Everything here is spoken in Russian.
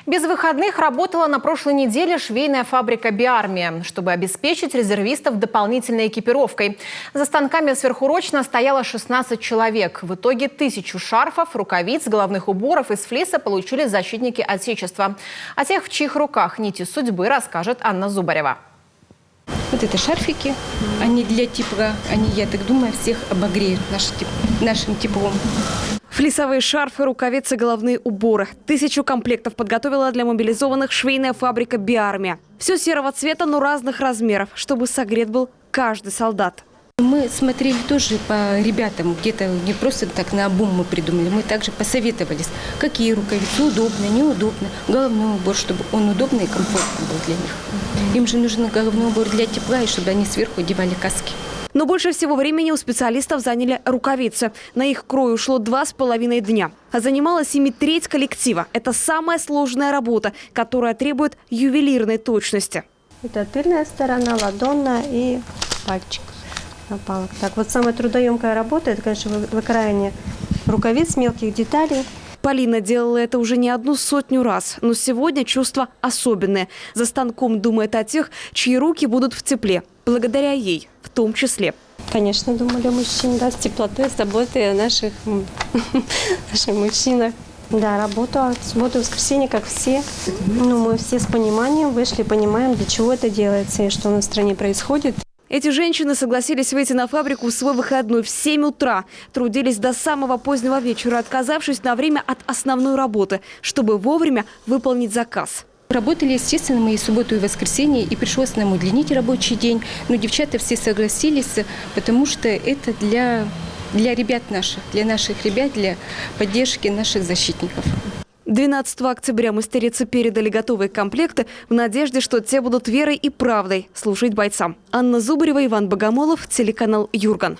Без выходных работала на прошлой неделе швейная фабрика «Биармия», чтобы обеспечить резервистов дополнительной экипировкой. За станками сверхурочно стояло 16 человек. В итоге 1000 шарфов, рукавиц, головных уборов из флиса получили защитники Отечества. О тех, в чьих руках нити судьбы, расскажет Анна Зубарева. Вот это шарфики, они для тепла, они, я так думаю, всех обогреют нашим теплом. Флисовые шарфы, рукавицы, головные уборы. 1000 комплектов подготовила для мобилизованных швейная фабрика «Биармия». Все серого цвета, но разных размеров, чтобы согрет был каждый солдат. Мы смотрели тоже по ребятам, где-то не просто так наобум мы придумали, мы также посоветовались, какие рукавицы удобно, неудобно, головной убор, чтобы он удобный и комфортный был для них. Им же нужен головной убор для тепла, и чтобы они сверху одевали каски. Но больше всего времени у специалистов заняли рукавицы. На их крой ушло 2,5 дня. А занималась ими треть коллектива. Это самая сложная работа, которая требует ювелирной точности. Это тыльная сторона, ладонная и пальчик на палок. Так, вот самая трудоемкая работа – это, конечно, выкраивание рукавиц, мелких деталей. Полина делала это уже не 100 раз, но сегодня чувство особенное. За станком думает о тех, чьи руки будут в тепле. Благодаря ей в том числе. Конечно, думали о мужчине, да, с теплотой, с заботой о наших мужчинах. Да, работала в субботу и воскресенье, как все. Ну, мы все с пониманием вышли, понимаем, для чего это делается и что у нас в стране происходит. Эти женщины согласились выйти на фабрику в свой выходной в 7 утра. Трудились до самого позднего вечера, отказавшись на время от основной работы, чтобы вовремя выполнить заказ. Работали, естественно, мы и субботу, и воскресенье, и пришлось нам удлинить рабочий день. Но девчата все согласились, потому что это для ребят наших, для наших ребят, для поддержки наших защитников. 12 октября мастерицы передали готовые комплекты в надежде, что те будут верой и правдой служить бойцам. Анна Зубарева, Иван Богомолов, телеканал «Юрган».